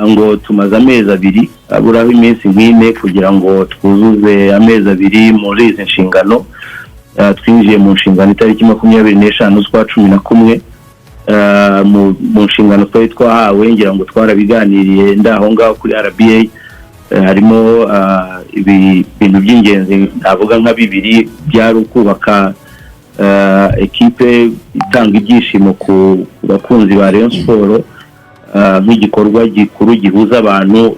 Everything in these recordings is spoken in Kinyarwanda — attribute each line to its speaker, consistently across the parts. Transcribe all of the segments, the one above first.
Speaker 1: ngo tumaze amezi abiri aburaho iminsi nk'ine kugira ngo twuzuze amezi abiri muri izi nshingano. Twinjiye mu nshingano itariki 25 z'ukwa 11 mu nshingano twari twahawe, ngira ngo twarabiganiriye ndaho ngaho kuri RBA. Harimo ibintu by'ingenzi navuga nka bibiri, byari ukubaka ekipe itanga ibyishimo ku bakunzi ba Rayon Sport, nk'igikorwa gikuru gihuza abantu,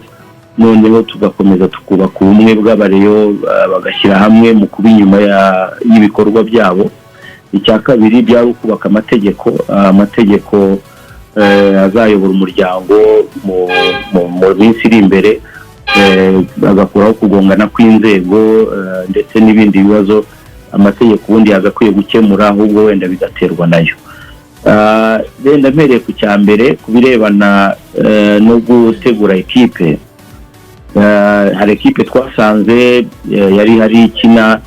Speaker 1: noneho tugakomeza tukubaka ubumwe bw'abareyo bagashyira hamwe mu kuba inyuma y'ibikorwa byabo. Icya kabiri byari ukubaka amategeko azayobora umuryango mu minsi iri imbere, agakuraho kugongana kw'inzego ndetse n'ibindi bibazo amategeko ubundi yagakwiye gukemura, ahubwo wenda bigaterwa nayo. Wenda mpereye ku cyambere kubirebana no gutegura ekipe. Hari ekipe twasanze yari hari ikina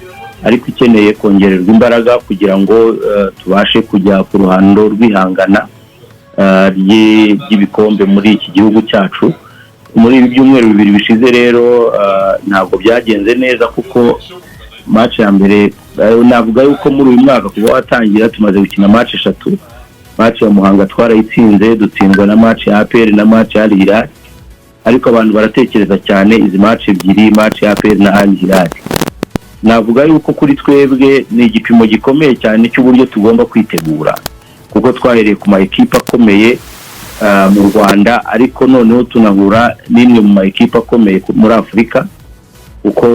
Speaker 1: ariko ikeneye kongererwa imbaraga kugira ngo tubashe kujya ku ruhando rw'ihangana ry'ibikombe muri iki gihugu cyacu. Muri ibi byumweru bibiri bishize rero ntabwo byagenze neza, kuko match ya mbere navuga yuko muri uyu mwaka kuba watangira tumaze gukina match 3. Match ya Muhanga twarayitsinze, dutsindwa na match ya APR na match ya Al Hilal, ariko abantu baratekereza cyane izi match ebyiri, match ya APR na Al Hilal. Navuga yuko kuri twebwe ni igipimo gikomeye cyane cy'uburyo tugomba kwitegura, kuko twahereye ku ma ekipe akomeye mu Rwanda, ariko noneho tunahura n'imwe mu ma ekipe akomeye muri Afrika, uko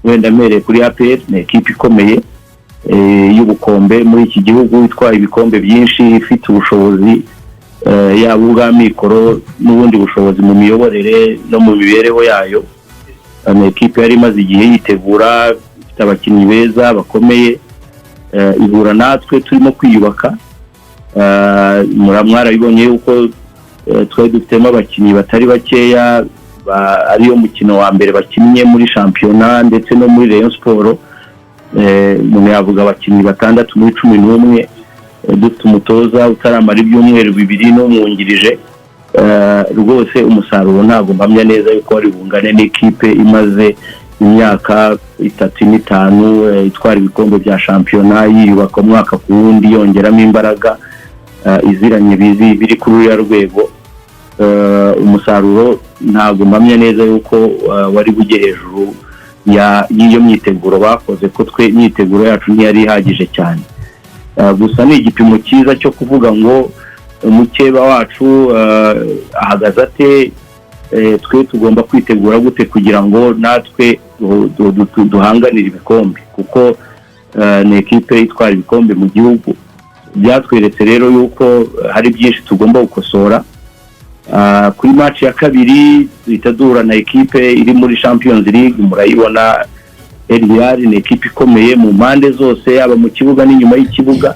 Speaker 1: wenda mere kuri APR ni ekipe ikomeye y'ubukombe muri iki gihugu, itwaye ibikombe byinshi, ifite ubushobozi yaba ubwa mikoro n'ubundi bushobozi mu miyoborere no mu mibereho yayo. Ni ekipe yari imaze igihe yitegura, ifite abakinnyi beza bakomeye, ihura natwe turimo kwiyubaka. Mwarabibonye yuko twari dufitemo abakinnyi batari bakeya, ariyo mukino wa mbere bakinnye muri shampiyona ndetse no muri Rayon Sport. Umuntu yavuga abakinnyi 6 muri 11, dufite umutoza utaramara ibyumweru bibiri n'umwungirije. Rwose umusaruro ntabwo mpamya neza yuko ari bungane n'ikipe imaze imyaka 3-5 itwara ibikombe bya shampiyona, yiyubaka umwaka ku wundi, yongeramo imbaraga iziranye biri kuri ya rwego. Umusaruro ntabwo mpamya neza yuko wari bujye hejuru y'iyo myiteguro bakoze, ko twe imyiteguro yacu ntiyari ihagije cyane. Gusa ni igipimo cyiza cyo kuvuga ngo umukeba wacu ahagaze ate, twe tugomba kwitegura gute kugira ngo natwe duhanganire ibikombe, kuko ni ekipe itwara ibikombe mu gihugu. Byatweretse rero yuko hari byinshi tugomba gukosora. Kuri match ya kabiri duhura na ekipe iri muri Champions League, murayibona. Al Hilal ni ekipe ikomeye mu mpande zose, yaba mu kibuga n'inyuma y'ikibuga.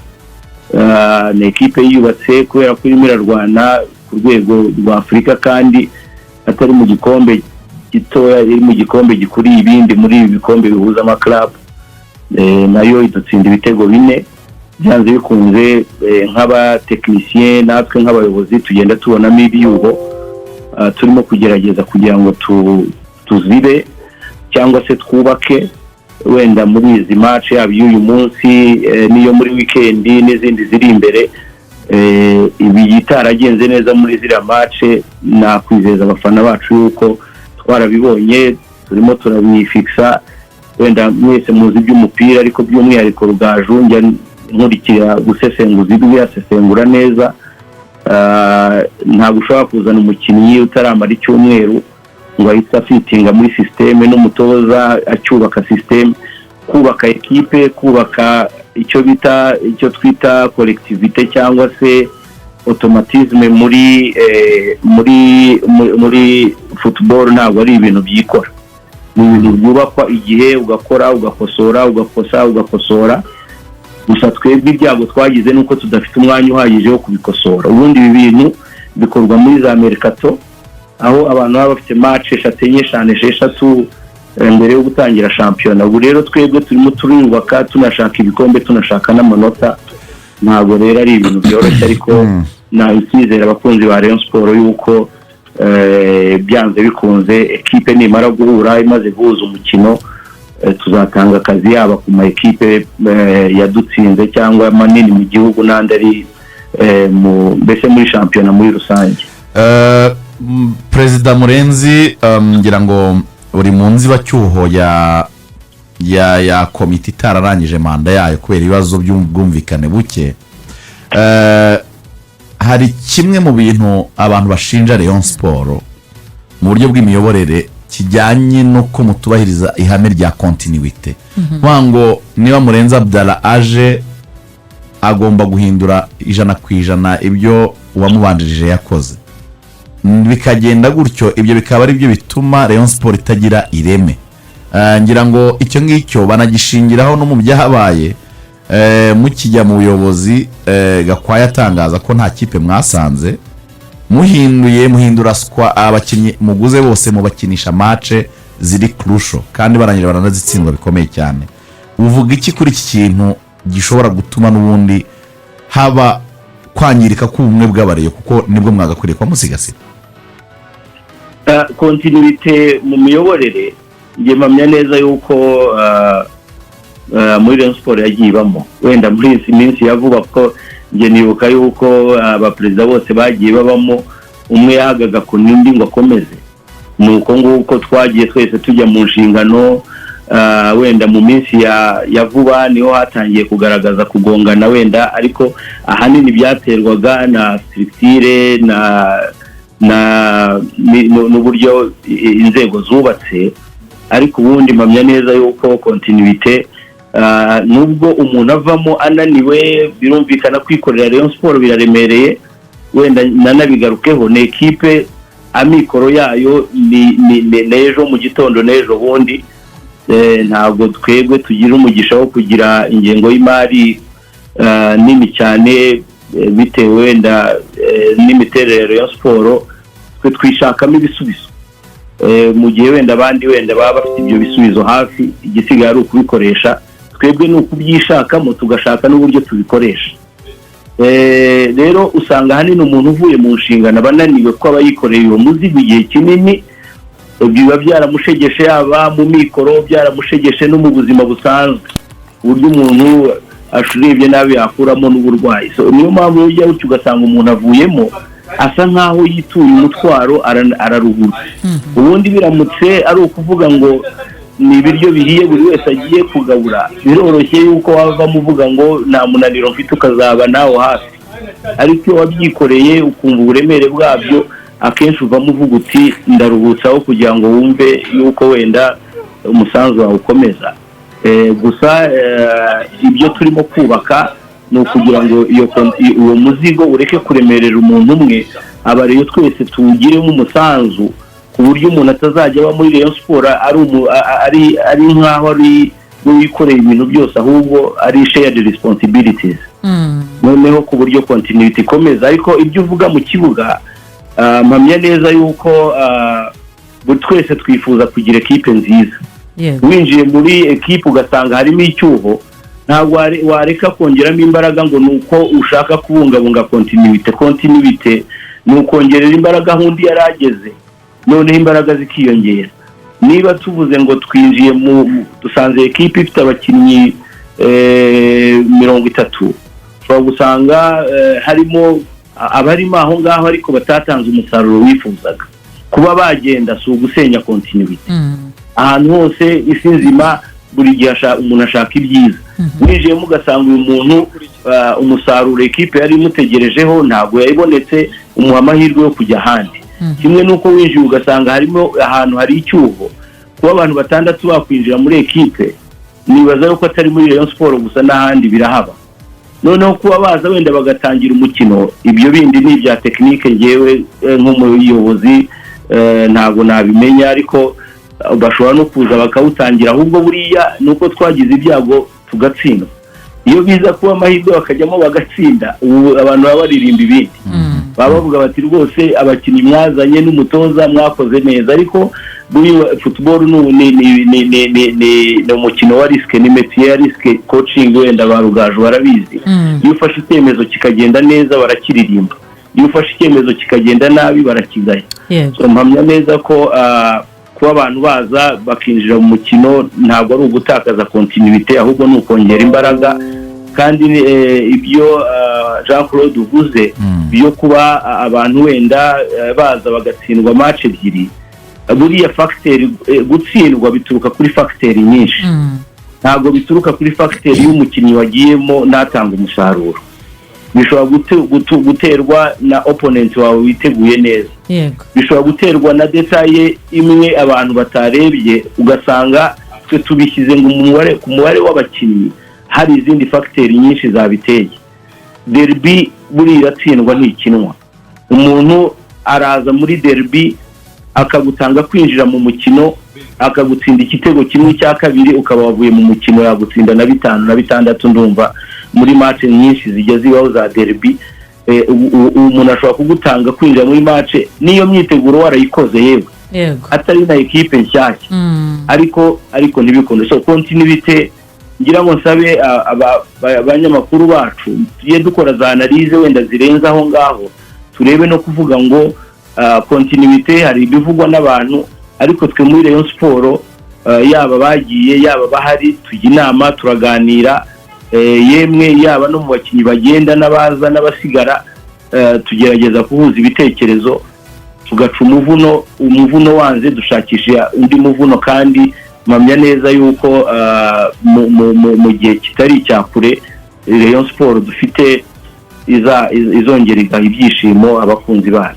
Speaker 1: Ni ekipe yubatse kubera ko irimo irarwana ku rwego rwa Afurika, kandi atari mu gikombe gitoya, iri mu gikombe gikuriye ibindi muri ibi bikombe bihuza ama club. Nayo idutsinda ibitego 4. Byanze bikunze nk'abatekinisien natwe nk'abayobozi tugenda tubonamo ibyuho, turimo kugerageza kugira ngo tuzibe cyangwa se twubake wenda muri izi match yaba y'uyu munsi niyo muri weekend n'izindi ziri imbere. Ibi gitaragenze neza muri ziriya match, nakwizeza abafana bacu yuko twarabibonye, turimo turabifixa. Wenda mwese muzi by'umupira, ariko by'umwihariko Rugaju njya nkurikira gusesenguza ibyo yasesengura neza. Ntabwo ushobora kuzana umukinnyi utaramara icyumweru ngo ahita fitinga muri systeme, n'umutoza acyubaka systeme, kubaka ekipe, kubaka icyo twita collectivité cyangwa se automatisme muri football. Ntabwo ari ibintu byikora, ni ibintu byubakwa igihe ugakora, ugakosora. Gusa twebwe ibyago twagize nuko tudafite umwanya uhagije wo kubikosora. Ubundi ibi bintu bikorwa muri za mercato, aho abantu baba bafite match 5-6 mbere yo gutangira shampiyona. Ubu rero twebwe turimo turubaka, tunashaka ibikombe, tunashaka n'amanota. Ntabwo rero ari ibintu byoroshye, ariko nahikizera abakunzi ba Rayon Sport yuko byanze bikunze ekipe nimara guhura imaze guhuza umukino tuzatanga akazi yaba ku ma ekipe yadutsinze cyangwa manini mu gihugu n'andi ari mbese muri shampiyona muri rusange.
Speaker 2: Perezida Murenzi ngira ngo uri mu nzibacyuho ya komite itararangije manda yayo kubera ibibazo by'ubwumvikane buke. Hari kimwe mu bintu abantu bashinja Rayon Sport mu buryo bw'imiyoborere kijyanye no kumutubahiriza ihame rya continuité. Ngo niba Murenzi Abdallah aje agomba guhindura 100% ibyo uwamubanjirije yakoze, bikagenda gutyo ibyo bikaba ari byo bituma Rayon Sport itagira ireme. Ngira ngo icyo ngicyo banagishingiraho no mu byahabaye mukijya mu buyobozi Gakwaya atangaza ko nta kipe mwasanze muhindura abakinnyi muguze bose mubakinisha match ziri crucial kandi barangira baranazitsindwa bikomeye cyane. Uvuga iki kuri iki kintu gishobora gutuma n'ubundi haba kwangirika k'ubumwe bw'abareyo kuko nibwo mwagakwiriye kwa musigasira?
Speaker 1: Continuité mu miyoborere ngiye mpamya neza yuko muri Rayon Sport yagiye ibamo, wenda muri iyi minsi yavuga ko ngiye nibuka yuko abaperezida bose bagiye babamo umwe yahagaga ku nindi ngo akomeze. Nuko nguko twagiye twese tujya mu nshingano, wenda mu minsi ya vuba niho hatangiye kugaragaza kugongana wenda, ariko ahanini byaterwaga na structure n'uburyo inzego zubatse. Ariko ubundi mpamya neza yuko continuité nubwo umuntu avamo ananiwe birumvikana kwikorera Rayon Sport biraremereye, wenda nanabigarukeho ne ekipe amikoro yayo ni nejo mu gitondo nejo bundi ntabwo twebwe tugira umugisha wo kugira ingengo y'imari nini cyane bitewe wenda n'imiterere ya Rayon Sport. Twe twishakamo ibisubizo mu gihe wenda abandi wenda baba bafite ibyo bisubizo hafi, igisigaye ari ukubikoresha. Twebwe ni ukubyishakamo tugashaka n'uburyo tubikoresha. Rero usanga hanini umuntu uvuye mu nshingano abananiwe ko aba yikoreye uwo muzigo igihe kinini, biba byaramushegeshe yaba mu mikoro, byaramushegeshe no mu buzima busanzwe, uburyo umuntu ashurebye nabi yakuramo n'uburwayi. So niyo mpamvu ujya ugasanga umuntu avuyemo asa nkaho yituye umutwaro araruhuka. Ubundi biramutse ari ukuvuga ngo ni ibiryo bihiye buri wese agiye kugabura, biroroshye yuko wava muvuga ngo nta munaniro mfite ukazaba nawe hafi. Ariko iyo wabyikoreye ukumva uburemere bwabyo, akenshi uvamo uvuga uti ndaruhutsaho kugira ngo wumve yuko wenda umusanzu wawe ukomeza. Gusa ibyo turimo kubaka ni ukugira ngo uwo muzigo ureke kuremerera umuntu umwe, abareyo twese tuwugiremo umusanzu ku buryo umuntu atazajya aba muri Rayon Sport ari nkaho ari wikoreye ibintu byose, ahubwo ari shared responsibilities. Noneho ku buryo continuity ikomeza. Ariko ibyo uvuga mu kibuga mpamya neza yuko twese twifuza kugira ekipe nziza. Winjiye muri ekipe ugasanga harimo icyuho, ntabwo wareka kongeramo imbaraga ngo nuko ushaka kubungabunga continuity ni ukongerera imbaraga aho undi yarageze, noneho imbaraga zikiyongera. Niba tuvuze ngo twinjiye dusanze ekipe ifite abakinnyi 30, ushobora gusanga harimo abarimo aho ngaho ariko batatanze umusaruro wifuzaga. Kuba bagenda si ugusenya continuity. Ahantu hose isi nzima buri gihe umuntu ashaka ibyiza. Winjiyemo ugasanga uyu muntu umusaruro ekipe yari imutegerejeho ntabwo yayibonetse, umuha amahirwe yo kujya ahandi. Kimwe nuko winjiye ugasanga harimo ahantu hari icyuho. Kuba abantu 6 bakwinjira muri ekipe nibaza yuko atari muri Rayon Sport gusa n'ahandi birahaba. Noneho kuba baza wenda bagatangira umukino, ibyo bindi ni ibya tekinike ngewe nk'umuyobozi ntabwo nabimenya, ariko bashobora no kuza bakawutangira. Ahubwo buriya nuko twagize ibyago tugatsinda. Iyo biza kuba amahirwe bakajyamo bagatsinda, abantu baba baririmba ibindi, baba bavuga bati rwose abakinnyi mwazanye n'umutoza mwakoze neza. Ariko football ni umukino wa risk, ni métier ya risk. Coaching wenda barugaju barabizi, iyo ufashe icyemezo kikagenda neza barakiririmba. iyo ufashe icyemezo kikagenda nabi barakigaya. So mpamya neza ko kuba abantu baza bakinjira mu mukino ntabwo ari ugutakaza continuité, ahubwo ni ukongera imbaraga. Kandi ibyo Jean Claude uvuze byo kuba abantu wenda baza bagatsindwa match ebyiri, buriya facteur gutsindwa bituruka kuri facteur nyinshi, ntabwo bituruka kuri facteur y'umukinnyi wagiyemo natanga umusaruro. Bishobora guterwa na opponent wawe witeguye neza, bishobora guterwa na detaye imwe abantu batarebye, ugasanga twe tubishyize ngo ku mubare w'abakinnyi hari izindi facteur nyinshi zabiteye. Derby buri iratsindwa ntikinwa, umuntu araza muri derby akagutanga kwinjira mu mukino akagutsinda igitego kimwe cya kabiri, ukaba wavuye mu mukino yagutsinda na 5 na 6 ndumva muri match nyinshi zijya zibaho za derby. Umuntu ashobora kugutanga kwinjira muri match niyo myiteguro warayikoze yewe atari na equipe nshyashya, ariko ntibikunda. So continuité ngira ngo nsabe abanyamakuru bacu tugiye dukora za analyse wenda zirenza aho ngaho, turebe no kuvuga ngo continuité hari ibivugwa n'abantu, ariko twe muri Rayon Sport yaba bagiye yaba bahari tujya inama turaganira, yemwe yaba no mu bakinnyi bagenda n'abaza n'abasigara, tugerageza kuhuza ibitekerezo tugaca umuvuno wanze dushakisha undi muvuno. Kandi mpamya neza yuko mu gihe kitari cyakure Rayon Sport dufite izongera igaha ibyishimo abakunzi bayo.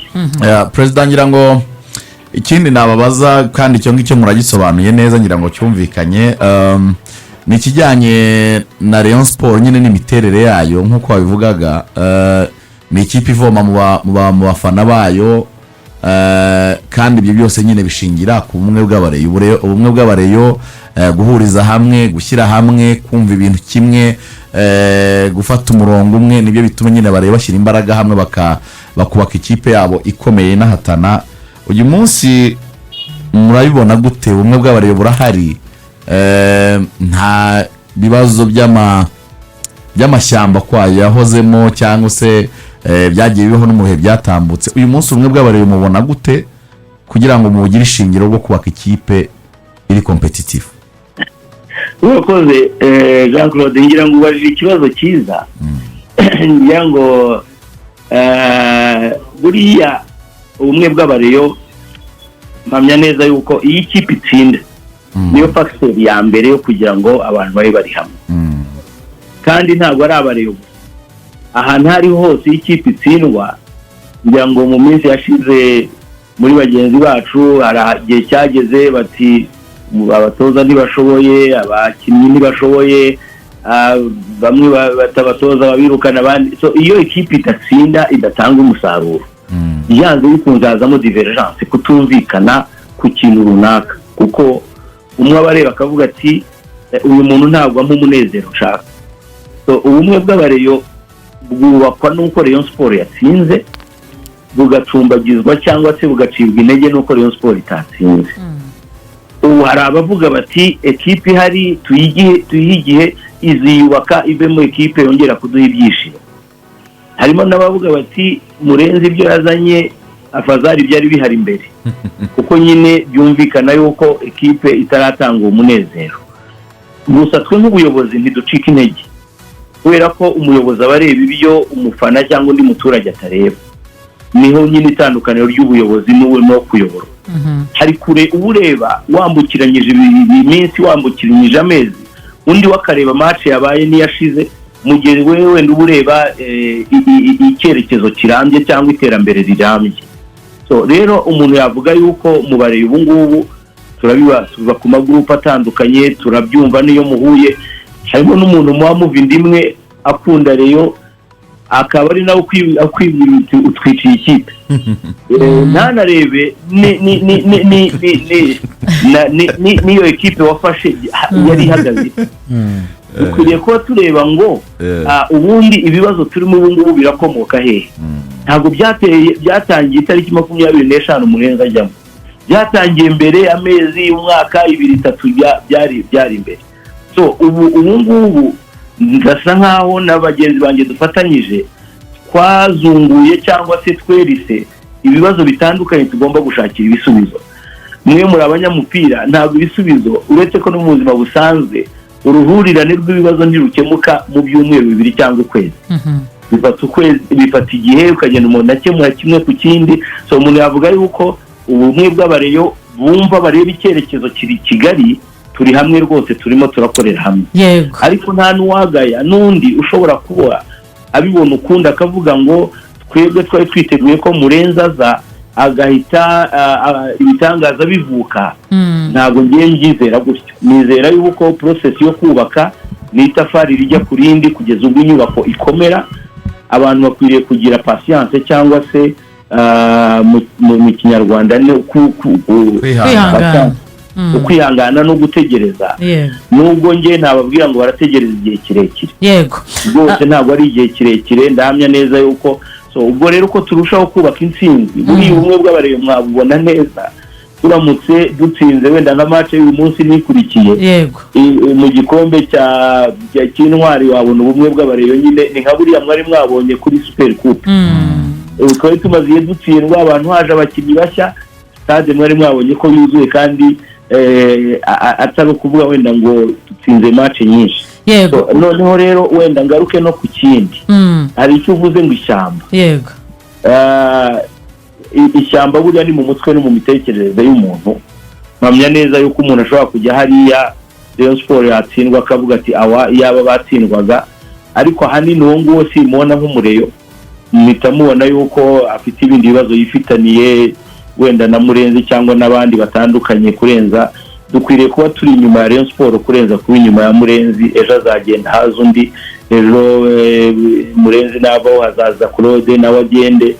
Speaker 2: President ngira ngo ikindi nababaza kandi icyo ngicyo muragisobanuye neza, ngira ngo cyumvikanye, ni kijyanye na Rayon Sport nyine n'imiterere yayo nk'uko wabivugaga. Ni ikipe ivoma mu bafana bayo, kandi ibyo byose nyine bishingira ku bumwe bw'abareyo, ubumwe bw'abareyo, guhuriza hamwe, gushyira hamwe, kumva ibintu kimwe, gufata umurongo umwe, nibyo bituma nyine abareyo bashyira imbaraga hamwe bakubaka ikipe yabo ikomeye n'ahatana. Uyu munsi murabibona gute? Ubumwe bw'abareyo burahari? Nta bibazo by'amashyamba kwayo yahozemo cyangwa se byagiye bibaho no mu bihe byatambutse. Uyu munsi ubumwe bw'abareyo mubona gute kugira ngo mugire ishingiro rwo kubaka ikipe iri competitive?
Speaker 1: Urakoze Jean Claude, ngira ngo ubajije ikibazo cyiza. Ngira ngo buriya ubumwe bw'abareyo mpamya neza yuko iyi kipe itsinda niyo factor ya mbere yo kugira ngo abantu babe bari hamwe. Kandi ntabwo ari abareyo ahantu hari hose ikipe itsindwa. Ngira ngo mu minsi yashize muri bagenzi bacu hari igihe cyageze bati abatoza ntibashoboye, abakinnyi ntibashoboye, bamwe batabatoza babirukana abandi. So iyo ikipe idatsinda idatanga umusaruro, yanze bikunze hazamo divergence, kutumvikana ku kintu runaka, kuko umwe abareba akavuga ati uyu muntu ntabwo ampa umunezero ushaka. So ubumwe bw'abareyo bwubakwa n'uko Rayon Sport yatsinze, bugacumbagizwa cyangwa se bugacibwa intege n'uko Rayon Sport itatsinze. Ubu hari abavuga bati ekipe ihari tuyigihe iziyubaka ivemo ekipe yongera kuduha ibyishimo. Harimo n'abavuga bati murenze ibyo yazanye afazari byari bihari imbere, kuko nyine byumvikana yuko ekipe itaratanga umunezero. Gusa twe nk'ubuyobozi ntiducika intege, kubera ko umuyobozi aba areba ibyo umufana cyangwa undi muturage atareba. Niho nyine itandukaniro ry'ubuyobozi no kuyobora. Hari kure ubureba wambukiranyije iminsi, wambukiranyije amezi, undi wakareba match yabaye niyashize, mu gihe wewe wenda ubureba icyerekezo kirambye cyangwa iterambere rirambye. So rero umuntu yavuga yuko mubareye ubu ngubu tuba ku magroup atandukanye, turabyumva niyo muhuye. Harimo n'umuntu muva indimwe akunda Rayon, akaba ari nawe ukwibwira utwiciye ikipe. Ntanarebe niyo ekipe wafashe yari ihagaze. Ukwiriye kuba tureba ngo ubundi ibibazo turimo ubu ngubu birakomoka hehe. Ntabwo byatangiye itariki 25 Murenzi ajyamo, byatangiye mbere amezi umwaka 2-3 byari imbere. So ubu ngubu ngasa nkaho n'abagenzi banjye dufatanyije twazunguye cyangwa se twerise ibibazo bitandukanye tugomba gushakira ibisubizo. Mwe muri abanyamupira ntabwo ibisubizo uretse ko no mu buzima busanzwe uruhurirane rw'ibibazo ntirukemuka mu byumweru 2 cyangwa ukwezi. Bifata igihe ukagenda umuntu akemura kimwe ku kindi. So umuntu yavuga yuko ubumwe bw'abareyo bumva bareba icyerekezo kiri Kigali, turi hamwe rwose, turimo turakorera hamwe. Ariko nta n'uwagaya n'undi ushobora kuba abibona ukundi akavuga ngo twebwe twari twiteguye ko Murenzi aza agahita ibitangaza bivuka. Ntabwo ngiye ngizera gutyo. Nizera yuko process yo kubaka ni itafari rijya ku rindi kugeza ubwo inyubako ikomera. Abantu bakwiriye kugira patience cyangwa se mu Kinyarwanda ni ukwihangana no gutegereza. Nubwo ngiye nababwira ngo barategereza igihe kirekire, rwose ntabwo ari igihe kirekire. Ndahamya neza yuko ubwo rero ko turushaho kubaka intsinzi buri ubumwe bw'abareyo mwabubona neza turamutse dutsinze wenda nka match y'uyu munsi nikurikiye mu gikombe cy'intwari, wabona ubumwe bw'abareyo nyine ni nka buriya mwari mwabonye kuri Super Coupe. Twari tumaze dutsindwa, abantu haje abakinnyi bashya, stade mwari mwabonye ko yuzuye kandi atari ukuvuga wenda ngo dutsinze match nyinshi. Noneho rero wenda ngaruke no ku kindi. Hari icyo uvuze ngo ishyamba. Ishyamba buriya ni mu mutwe no mu mitekerereze y'umuntu. Mpamya neza yuko umuntu ashobora kujya hariya Rayon Sport yatsindwa akavuga ati yaba batsindwaga, ariko ahanini uwo nguwo simubona nk'umureyo, mpita mubona yuko afite ibindi bibazo yifitaniye wenda na Murenzi cyangwa n'abandi batandukanye kurenza. Dukwiriye kuba turi inyuma ya Rayon Sport kurenza kuba inyuma ya Murenzi. Ejo azagenda haza undi, ejo Murenzi navaho hazaza Claude nawe agende.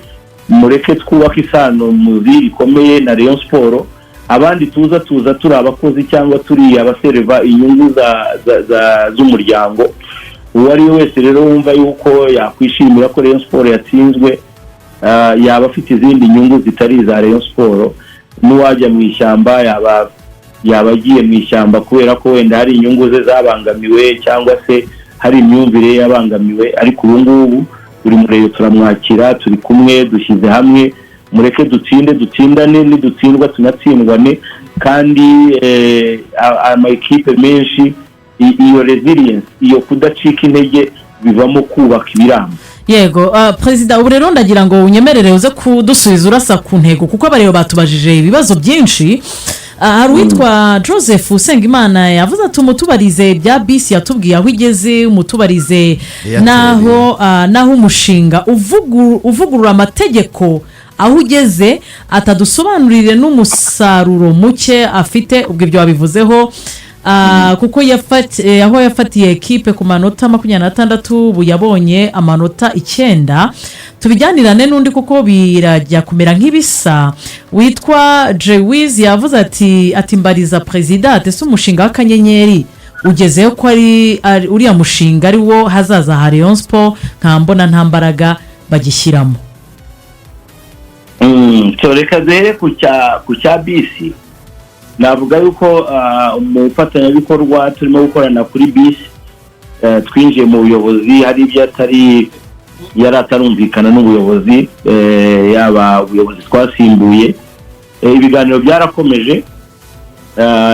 Speaker 1: Mureke twubaka isano muzi rikomeye na Rayon Sport. Abandi tuza turi abakozi cyangwa turi abasereva inyungu z'umuryango. Uwo ari wese rero wumva yuko yakwishimira ko Rayon Sport yatsinzwe, yaba afite izindi nyungu zitari za Rayon Sport. N'uwajya mu ishyamba yaba agiye mu ishyamba kubera ko wenda hari inyungu ze zabangamiwe cyangwa se hari imyumvire yabangamiwe. Ariko ubu ngubu buri mureyo turamwakira, turi kumwe, dushyize hamwe. Mureke dutsindane, nidutsindwa tunatsindwane. kandi amakipe menshi iyo resilience, iyo kudacika intege bivamo kubaka ibiramba.
Speaker 3: Yego, Perezida, ubu rero ndagira ngo unyemerere uze kudusubiza urasa ku ntego kuko abareba batubajije ibibazo byinshi. Hari uwitwa Joseph Usengimana yavuze ati umutubarize bya bisi yatubwiye aho igeze, umutubarize naho umushinga uvugurura amategeko aho ugeze, atadusobanurire n'umusaruro muke afite. Ubwo ibyo wabivuzeho kuko aho yafatiye ekipe ku manota 26 ubu yabonye amanota 9. Tubijyanirane n'undi kuko birajya kumera nk'ibisa. Witwa Jewiz yavuze ati mbariza Perezida ati umushinga w'akanyenyeri ugezeho ko ari uriya mushinga ari wo hazaza ha Rayon Sport, nkambona nta mbaraga bagishyiramo.
Speaker 1: Reka duhere ku cya bisi. Navuga yuko umufatanyabikorwa turimo gukorana kuri bisi twinjiye mu buyobozi, hari ibyo yari atarumvikana n'ubuyobozi, yaba ubuyobozi twasimbuye. Ibiganiro byarakomeje.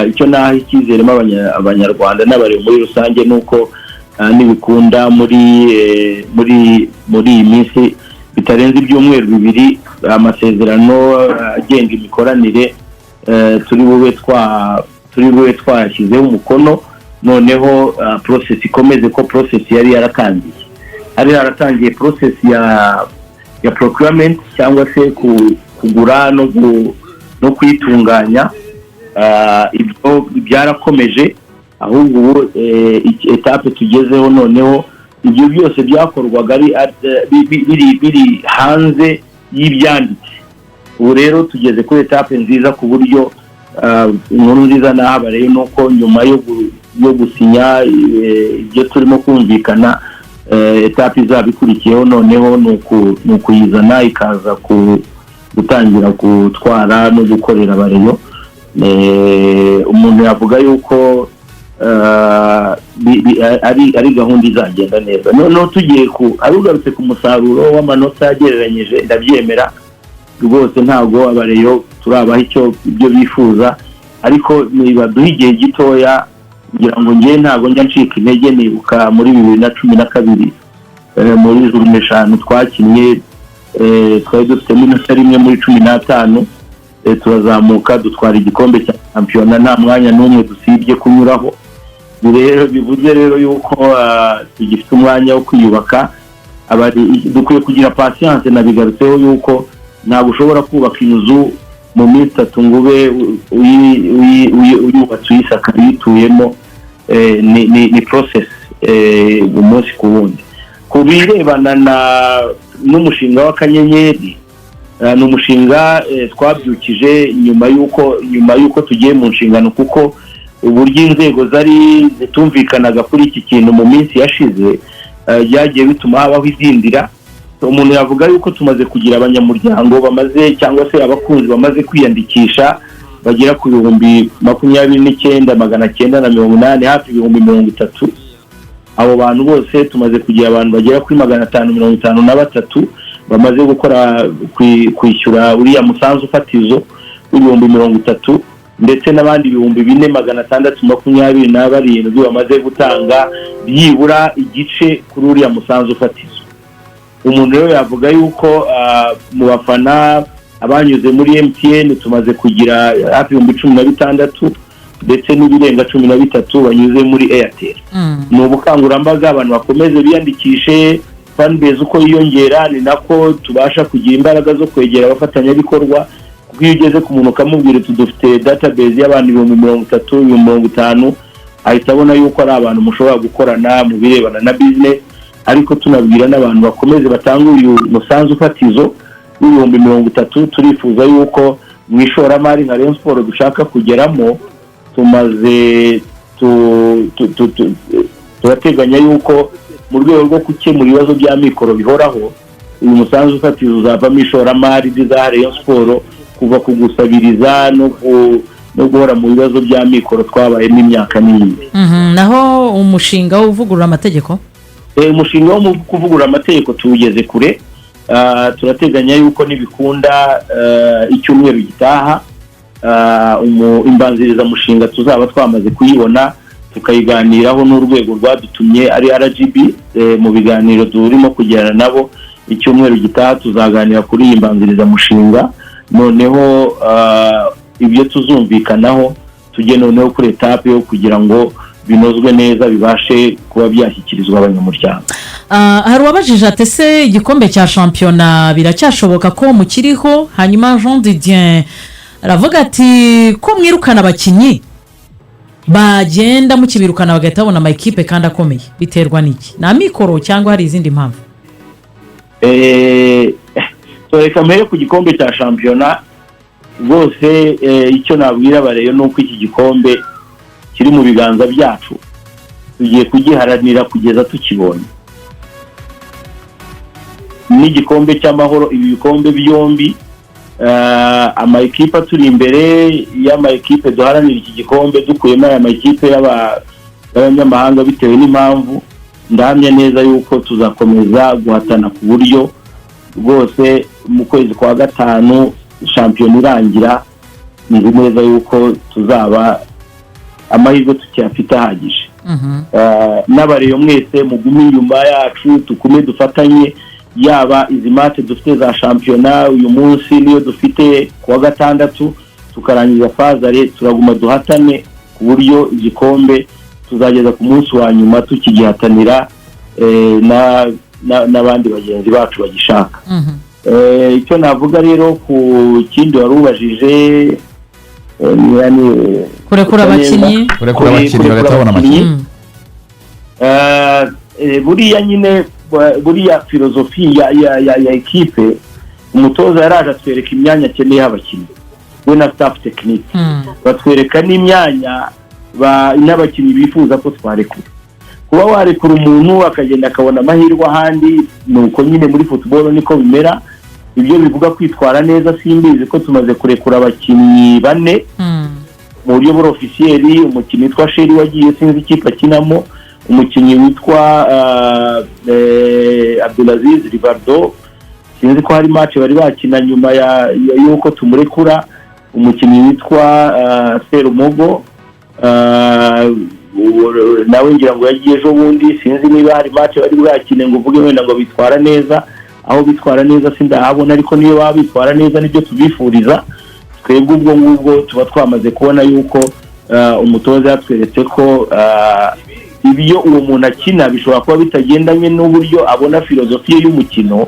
Speaker 1: Icyo naho icyizeremo abanyarwanda n'abari muri rusange nuko nibikunda muri iyi minsi bitarenze ibyumweru 2 amasezerano agenga imikoranire turi bube twashyizeho umukono, noneho process ikomeze ko process yari yaratangiye process ya procurement cyangwa se kugura no kwitunganya. Ibyo byarakomeje, ahubwo etape tugezeho noneho ibyo byose byakorwaga biri hanze y'ibyanditse. Ubu rero tugeze kuri etape nziza ku buryo inkuru nziza nahabareye nuko nyuma yo gusinya ibyo turimo kumvikana, etape izabikurikiyeho noneho ni ukuyizana ikaza gutangira gutwara no gukorera abareyo. Umuntu yavuga yuko ari gahunda izagenda neza. Noneho tugiye arugarutse ku musaruro w'amanota yagereranyije, ndabyemera rwose, ntabwo abareyo turabaha ibyo bifuza, ariko nibaduha igihe gitoya kugira ngo njye ntabwo njya ncika intege. Nibuka muri 2012 muri journée 5 twakinnye, twari dufite minota rimwe muri 15, turazamuka dutwara igikombe cya shampiyona, nta mwanya n'umwe dusibye kunyuraho. Rero bivuze rero yuko tugifite umwanya wo kwiyubaka. Dukwiye kugira patience, nabigarutseho yuko ntabwo ushobora kubaka inzu mu minsi 3 ngo ube uyubatse uyisaka uyituyemo. Ni process umunsi ku wundi. Ku birebana n'umushinga w'akanyenyeri, ni umushinga twabyukije nyuma yuko tugiye mu nshingano, kuko uburyo inzego zari zitumvikanaga kuri iki kintu mu minsi yashize byagiye bituma habaho izindira. Umuntu yavuga yuko tumaze kugira abanyamuryango bamaze, cyangwa se abakunzi bamaze kwiyandikisha bagera ku 29,980, hafi 30,000. abo bantu bose tumaze kugira abantu bagera kuri 553 bamaze gukora kwishyura uriya musanzu fatizo w'ibihumbi 30, ndetse n'abandi 4,627 bamaze gutanga byibura igice kuri uriya musanzu fatizo. Umuntu rero yavuga yuko mu bafana abanyuze muri MTN tumaze kugira hafi 16, ndetse n'ibirenga 13 banyuze muri Airtel. Ni ubukangurambaga, abantu bakomeze biyandikishe, fanbase uko yiyongera ni nako tubasha kugira imbaraga zo kwegera abafatanyabikorwa. Kuko iyo ugeze ku muntu ukamubwira dufite database y'abantu 30,000-50,000, ahita abona yuko ari abantu mushobora gukorana mu birebana na business. Ariko tunabwira n'abantu bakomeze batanga uyu musanzu fatizo w'ibihumbi 30. Turifuza yuko mu ishoramari nka Rayon Sport dushaka kugeramo, tumaze turateganya yuko mu rwego rwo gukemura ibibazo bya mikoro bihoraho, uyu musanzu fatizo uzavamo ishoramari za Rayon Sport, kuva kugusabiriza no guhora mu bibazo bya mikoro twabaye n'imyaka n'iyindi.
Speaker 3: Naho umushinga wo kuvugurura amategeko,
Speaker 1: umushinga wo kuvugurura amategeko tuwugeze kure. Turateganya yuko nibikunda icyumweru gitaha imbanziriza mushinga tuzaba twamaze kuyibona, tukayiganiraho n'urwego rwadutumye ari RGB. Mu biganiro turimo kugirana nabo, icyumweru gitaha tuzaganira kuri iyi mbanziriza mushinga, noneho ibyo tuzumvikanaho tujye noneho kuri etape yo kugira ngo binozwe neza, bibashe kuba byashyikirizwa abanyamuryango.
Speaker 3: Hari uwabajije ati se igikombe cya shampiyona biracyashoboka ko mukiriho? Hanyuma Jean Didier aravuga ati ko mwirukana abakinnyi bagenda mukibirukana bagahita babona amakipe kandi akomeye, biterwa n'iki? Ni amikoro cyangwa hari izindi mpamvu?
Speaker 1: Reka mbere ku gikombe cya shampiyona rwose, icyo nabwira abareyo ni uko iki gikombe kiri mu biganza byacu, tugiye kugiharanira kugeza tukibonye. N'igikombe cy'amahoro, ibi bikombe byombi, amakipe turi imbere y'amakipe duharanira iki gikombe, dukuyemo aya makipe y'abanyamahanga bitewe n'impamvu. Ndahamya neza yuko tuzakomeza guhatana ku buryo rwose mu kwezi kwa 5 shampiyona irangira, nzi neza yuko tuzaba amahirwe tukiyafite ahagije. N'abareyo mwese mugume inyuma yacu, tukume dufatanye, yaba izi mate dufite za shampiyona uyu munsi niyo dufite kuwa 6 tukarangiza fazare, turaguma duhatane ku buryo igikombe tuzageza ku munsi wa nyuma tukigihatanira n'abandi bagenzi bacu bagishaka. Icyo navuga rero ku kindi wari ubajije,
Speaker 3: kurekura abakinnyi
Speaker 2: bagatabona amakinnyi,
Speaker 1: buriya nyine buriya filozofi ya ekipe, umutoza yaraje atwereka imyanya akeneye abakinnyi, we na staff technique batwereka n'imyanya n'abakinnyi bifuza ko twarekura. Kuba warekura umuntu akagenda akabona amahirwe ahandi, nuko nyine muri football niko bimera. Ibyo bivuga kwitwara neza simbizi ko tumaze kurekura abakinnyi 4, mu buryo buri ofisiyeri, umukinnyi witwa Sheri wagiye sinzi ikipe akinamo, umukinnyi witwa Abdulaziz Rivaldo sinzi ko hari match bari bakina nyuma y'uko tumurekura, umukinnyi witwa Serumogo nawe ngira ngo yagiye ejo bundi, sinzi niba hari match bari bwakine ngo uvuge wenda ngo bitwara neza, aho bitwara neza sindahabona, ariko niyo baba bitwara neza nibyo tubifuriza. Twebwe ubwo ngubwo tuba twamaze kubona yuko umutoza yatweretse ko ibyo uwo muntu akina bishobora kuba bitagendanye n'uburyo abona filozofi ye y'umukino,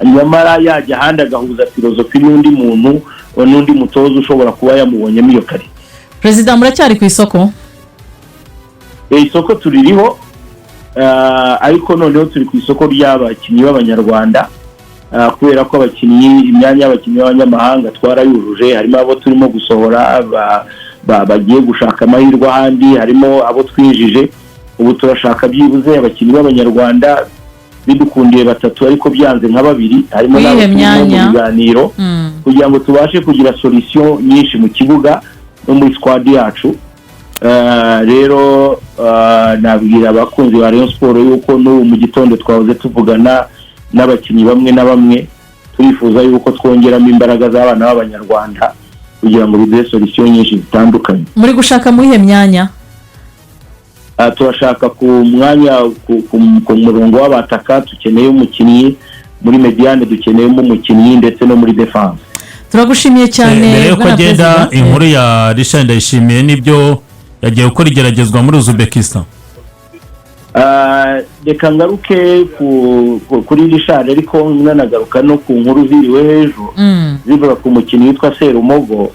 Speaker 1: nyamara yajya ahandi agahuza filozofi n'undi muntu n'undi mutoza ushobora kuba yamubonyemo iyo kare.
Speaker 3: Perezida, muracyari ku isoko?
Speaker 1: Isoko tuririho, ariko noneho turi ku isoko ry'abakinnyi b'abanyarwanda, kubera ko imyanya y'abakinnyi b'abanyamahanga twarayujuje. Harimo abo turimo gusohora bagiye gushaka amahirwe ahandi, harimo abo twinjije. Ubu turashaka byibuze abakinnyi b'abanyarwanda bidukundiye 3 ariko byanze nka 2, harimo n'abakinnyi mu biganiro kugira ngo tubashe kugira solution nyinshi mu kibuga no muri squad yacu. Rero nabwira abakunzi ba Rayon Sport yuko n'ubu mu gitondo twahoze tuvugana n'abakinnyi bamwe na bamwe, turifuza yuko twongeramo imbaraga z'abana b'abanyarwanda kugira ngo biduhe solution nyinshi zitandukanye.
Speaker 3: Muri gushaka muri myanya?
Speaker 1: Turashaka ku mwanya ku murongo w'abataka dukeneye umukinnyi, muri mediane dukeneyemo umukinnyi, ndetse no muri defense.
Speaker 3: Turagushimiye cyane.
Speaker 4: Mbere yuko agenda, inkuru ya Richard Ndayishimiye nibyo yagiye gukora igeragezwa muri Uzbekistan.
Speaker 1: Reka ngaruke kuri Richard, ariko nanagaruka no ku nkuru ziriwe hejuru zivuga ku mukinnyi witwa Serumogo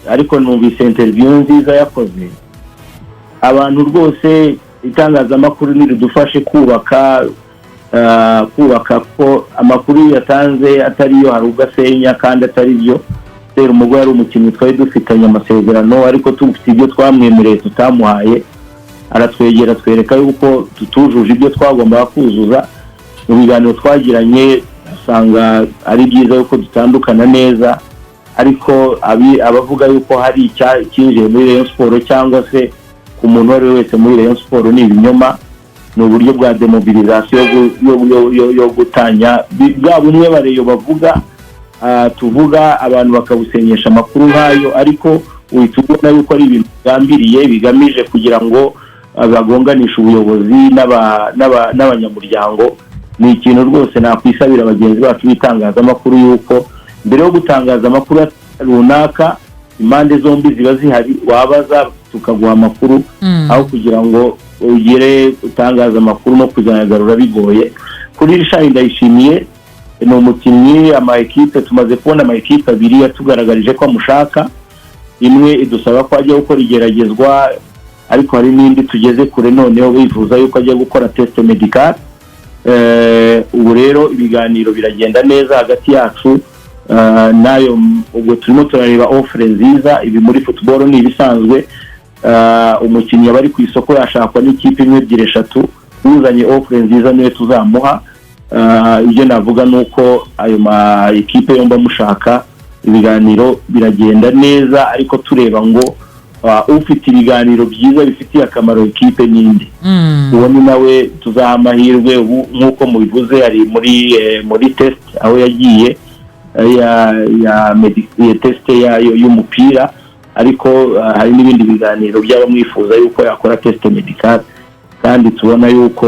Speaker 1: ariko numvise interview nziza yakoze. Abantu rwose itangazamakuru niridufashe kubaka ko amakuru yatanze atariyo, hari ugasenya kandi atari byo. Serumogo yari umukinnyi twari dufitanye amasezerano, ariko tufite ibyo twamwemereye tutamuhaye, aratwegera twereka yuko tutujuje ibyo twagombaga kuzuza. Mu biganiro twagiranye usanga ari byiza yuko dutandukana neza, ariko abavuga yuko hari icyinjiye muri Rayon Sport cyangwa se ku muntu wari wese muri Rayon Sport ni ibinyoma. Ni uburyo bwa demobilisation yo gutanya bwa bumwe bareyo bavuga, tuvuga abantu bakabusenyesha amakuru nk'ayo, ariko uhita ubona yuko ari ibintu bigambiriye bigamije kugira ngo bagonganisha ubuyobozi n'abanyamuryango. Ni ikintu rwose nakwisabira abagenzi bacu b'itangazamakuru yuko mbere yo gutangaza amakuru runaka impande zombi ziba zihari, wabaza tukaguha amakuru aho kugira ngo ugire utangaza amakuru no kuzayagarura bigoye. Kuri Richard Ndayishimiye ni umukinnyi, amakipe tumaze kubona amakipe 2 yatugaragarije ko amushaka. Imwe idusaba ko ajya gukora igeragezwa, ariko hari n'indi tugeze kure noneho bifuza yuko ajya gukora test medical. Ubu rero ibiganiro biragenda neza hagati yacu nayo. Ubwo turimo turareba offre nziza. Ibi muri football ni ibisanzwe, umukinnyi abari ku isoko yashakwa n'ikipe 1, 2, 3, uzanye offre nziza niwe tuzamuha. Ibyo navuga nuko ayo ma ekipe yomba mushaka, ibiganiro biragenda neza, ariko tureba ngo ufite ibiganiro byiza bifitiye akamaro ekipe n'indi. Uwo ni nawe tuzaha amahirwe. Nk'uko mubivuze ari muri test aho yagiye ya test y'umupira, ariko hari n'ibindi biganiro by'abamwifuza yuko yakora test medical, kandi tubona yuko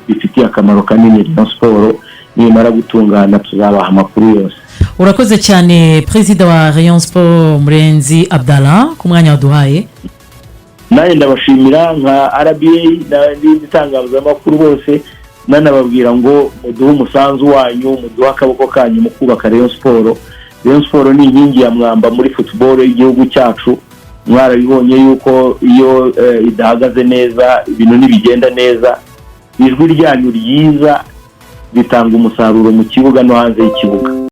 Speaker 1: bifitiye akamaro kanini Rayon Sport. Nimara gutungana tuzabaha amakuru yose.
Speaker 3: Urakoze cyane Perezida wa Rayon Sport Murenzi Abdallah ku mwanya waduhaye.
Speaker 1: Naye ndabashimira nka RBA n'itangazamakuru bose, nanababwira ngo muduhe umusanzu wanyu, muduhe akaboko kanyu mu kubaka Rayon Sport. Rayon Sport ni inkingi ya mwamba muri football y'igihugu cyacu. Mwarabibonye yuko iyo idahagaze neza ibintu ntibigenda neza. Ijwi ryanyu ryiza bitanga umusaruro mu kibuga no hanze y'ikibuga.